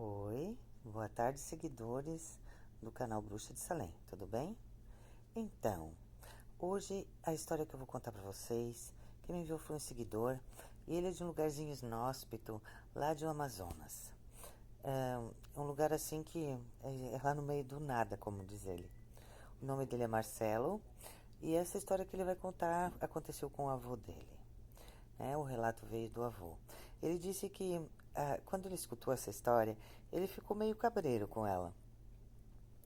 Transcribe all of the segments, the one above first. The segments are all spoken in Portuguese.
Oi, boa tarde, seguidores do canal Bruxa de Salem, tudo bem? Então, hoje a história que eu vou contar pra vocês, quem me enviou foi um seguidor, e ele é de um lugarzinho inóspito, lá de Amazonas. É um lugar assim que é lá no meio do nada, como diz ele. O nome dele é Marcelo, e essa história que ele vai contar aconteceu com o avô dele. O relato veio do avô. Ele disse que quando ele escutou essa história, ele ficou meio cabreiro com ela.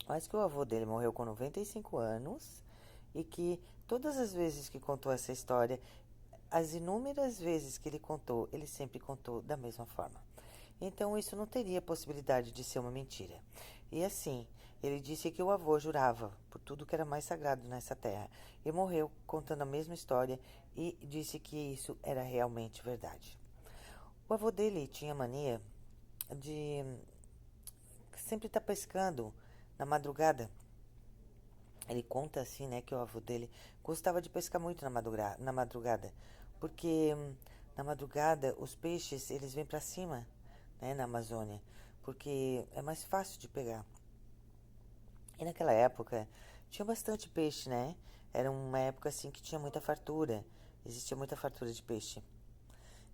Mas que o avô dele morreu com 95 anos e que todas as vezes que contou essa história, as inúmeras vezes que ele contou, ele sempre contou da mesma forma. Então isso não teria possibilidade de ser uma mentira. E assim, ele disse que o avô jurava por tudo que era mais sagrado nessa terra e morreu contando a mesma história e disse que isso era realmente verdade. O avô dele tinha mania de sempre estar pescando na madrugada. Ele conta assim, né, que o avô dele gostava de pescar muito na madrugada, porque na madrugada os peixes eles vêm para cima, né, na Amazônia, porque é mais fácil de pegar. E naquela época tinha bastante peixe, né? Era uma época assim que tinha muita fartura, existia muita fartura de peixe.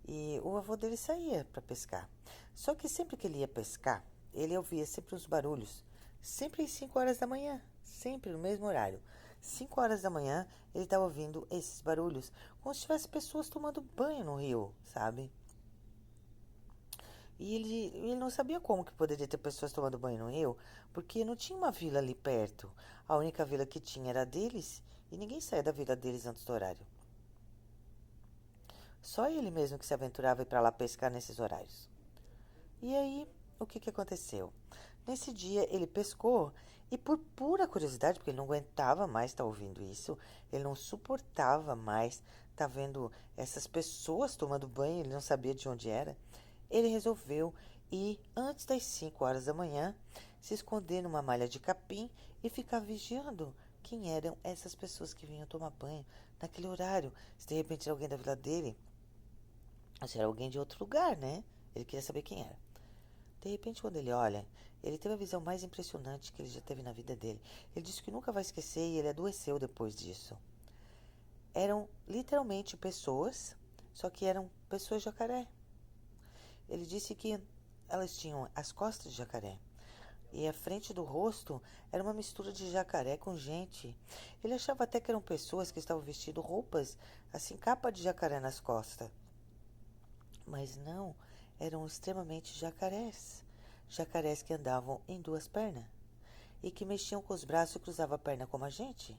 E o avô dele saía para pescar. Só que sempre que ele ia pescar, ele ouvia sempre os barulhos, sempre às 5 horas da manhã, sempre no mesmo horário. 5 horas da manhã, ele estava ouvindo esses barulhos, como se tivesse pessoas tomando banho no rio, sabe? E ele não sabia como que poderia ter pessoas tomando banho no rio, porque não tinha uma vila ali perto. A única vila que tinha era a deles, e ninguém saía da vila deles antes do horário. Só ele mesmo que se aventurava a ir para lá pescar nesses horários. E aí, o que aconteceu? Nesse dia ele pescou e por pura curiosidade, porque ele não aguentava mais estar ouvindo isso, ele não suportava mais estar vendo essas pessoas tomando banho, ele não sabia de onde era. Ele resolveu ir antes das 5 horas da manhã, se esconder numa malha de capim e ficar vigiando quem eram essas pessoas que vinham tomar banho naquele horário. Se de repente era alguém da vila dele, ou se era alguém de outro lugar, né? Ele queria saber quem era. De repente, quando ele olha, ele teve a visão mais impressionante que ele já teve na vida dele. Ele disse que nunca vai esquecer e ele adoeceu depois disso. Eram literalmente pessoas, só que eram pessoas jacaré. Ele disse que elas tinham as costas de jacaré e a frente do rosto era uma mistura de jacaré com gente. Ele achava até que eram pessoas que estavam vestindo roupas, assim, capa de jacaré nas costas. Mas não, eram extremamente jacarés. Jacarés que andavam em duas pernas e que mexiam com os braços e cruzavam a perna como a gente.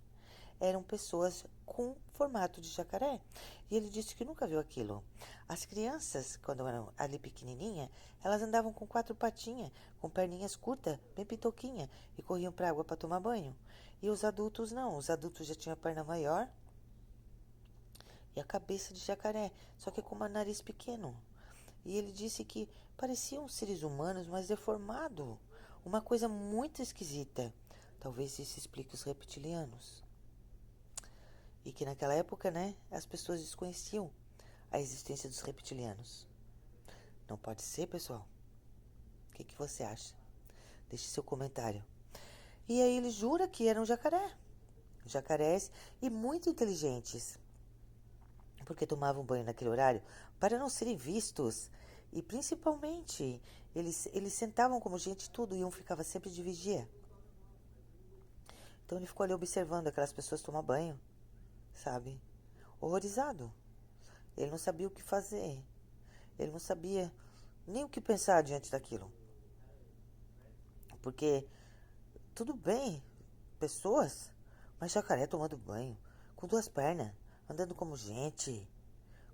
Eram pessoas com formato de jacaré. E ele disse que nunca viu aquilo. As crianças, quando eram ali pequenininha, elas andavam com quatro patinhas, com perninhas curtas, bem pitoquinha, e corriam para a água para tomar banho. E os adultos não, os adultos já tinham a perna maior e a cabeça de jacaré, só que com um nariz pequeno. E ele disse que pareciam seres humanos, mas deformados. Uma coisa muito esquisita. Talvez isso explique os reptilianos. E que naquela época, né, as pessoas desconheciam a existência dos reptilianos. Não pode ser, pessoal? O que você acha? Deixe seu comentário. E aí ele jura que eram jacaré. Jacarés e muito inteligentes. Porque tomavam banho naquele horário para não serem vistos. E principalmente, eles sentavam como gente tudo e um ficava sempre de vigia. Então ele ficou ali observando aquelas pessoas tomar banho, sabe? Horrorizado. Ele não sabia o que fazer. Ele não sabia nem o que pensar diante daquilo. Porque, tudo bem, pessoas, mas jacaré tomando banho, com duas pernas, andando como gente.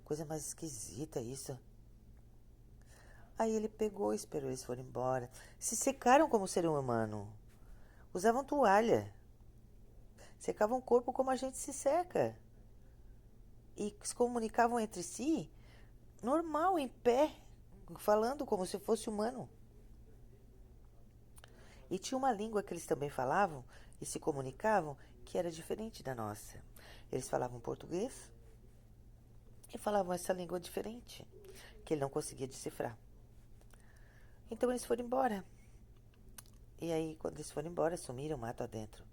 Coisa mais esquisita isso. Aí ele pegou, esperou eles forem embora. Se secaram como ser humano. Usavam toalha. Secavam o corpo como a gente se seca. E se comunicavam entre si, normal, em pé, falando como se fosse humano. E tinha uma língua que eles também falavam e se comunicavam que era diferente da nossa. Eles falavam português e falavam essa língua diferente, que ele não conseguia decifrar. Então eles foram embora. E aí, quando eles foram embora, sumiram mato adentro.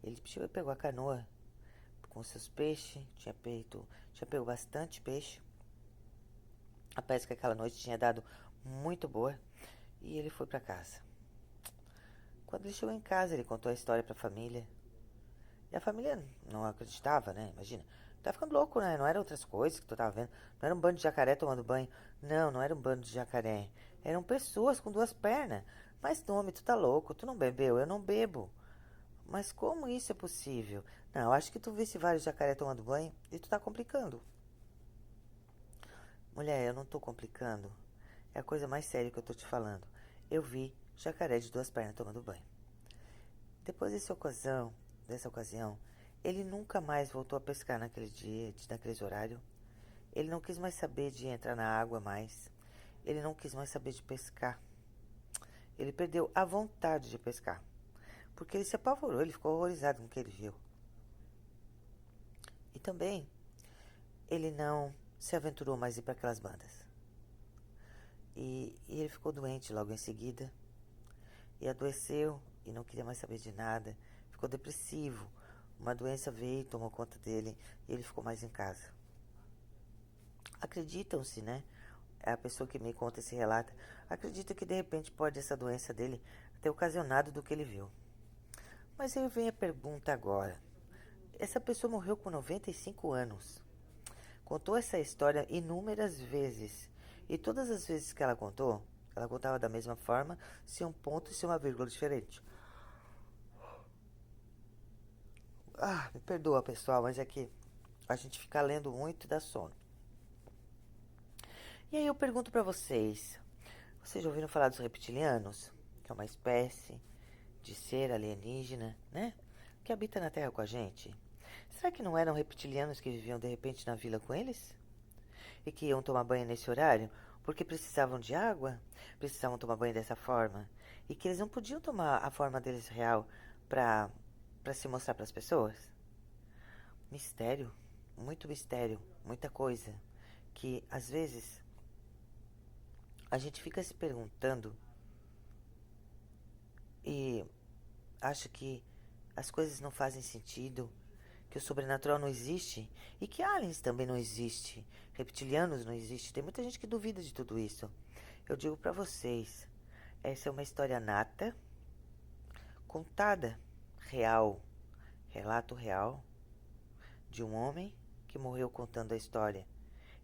Ele pegou a canoa com seus peixes, tinha pego bastante peixe. A pesca aquela noite tinha dado muito boa e ele foi para casa. Quando ele chegou em casa, ele contou a história para a família. E a família não acreditava, né? Imagina. Tá ficando louco, né? Não eram outras coisas que tu tava vendo. Não era um bando de jacaré tomando banho. Não, não era um bando de jacaré. Eram pessoas com duas pernas. Mas, nome, tu tá louco. Tu não bebeu? Eu não bebo. Mas como isso é possível? Não, acho que tu visse vários jacaré tomando banho e tu tá complicando. Mulher, eu não tô complicando. É a coisa mais séria que eu tô te falando. Eu vi jacaré de duas pernas tomando banho. Depois dessa ocasião, ele nunca mais voltou a pescar naquele dia, naqueles horários. Ele não quis mais saber de entrar na água mais. Ele não quis mais saber de pescar. Ele perdeu a vontade de pescar. Porque ele se apavorou, ele ficou horrorizado com o que ele viu. E também, ele não se aventurou mais a ir para aquelas bandas. E ele ficou doente logo em seguida. E adoeceu e não queria mais saber de nada. Ficou depressivo. Uma doença veio e tomou conta dele e ele ficou mais em casa. Acreditam-se, né? É a pessoa que me conta esse relato. Acredita que de repente pode essa doença dele ter ocasionado do que ele viu. Mas aí vem a pergunta agora. Essa pessoa morreu com 95 anos. Contou essa história inúmeras vezes. E todas as vezes que ela contava da mesma forma, sem um ponto e sem uma vírgula diferente. Ah, me perdoa, pessoal, mas é que a gente fica lendo muito e dá sono. E aí eu pergunto pra vocês. Vocês já ouviram falar dos reptilianos? Que é uma espécie de ser alienígena, né? Que habita na Terra com a gente. Será que não eram reptilianos que viviam de repente na vila com eles? E que iam tomar banho nesse horário porque precisavam de água? Precisavam tomar banho dessa forma? E que eles não podiam tomar a forma deles real para se mostrar para as pessoas? Mistério, muito mistério, muita coisa que às vezes a gente fica se perguntando e acha que as coisas não fazem sentido, que o sobrenatural não existe e que aliens também não existe, reptilianos não existe. Tem muita gente que duvida de tudo isso. Eu digo para vocês, essa é uma história nata, contada, real, relato real de um homem que morreu contando a história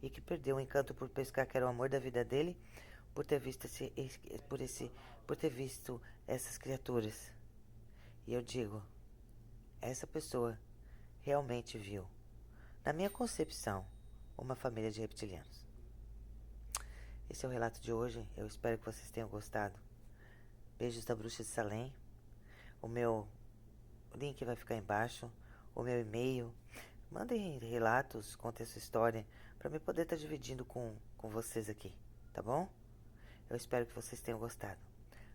e que perdeu o encanto por pescar, que era o amor da vida dele, por ter visto por ter visto essas criaturas. E eu digo, essa pessoa realmente viu, na minha concepção, uma família de reptilianos. Esse é o relato de hoje. Eu espero que vocês tenham gostado. Beijos da Bruxa de Salem. O meu link vai ficar embaixo. O meu e-mail. Mandem relatos, contem a sua história, para eu poder estar dividindo com vocês aqui, tá bom? Eu espero que vocês tenham gostado.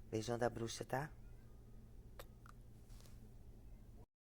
Beijão da Bruxa, tá?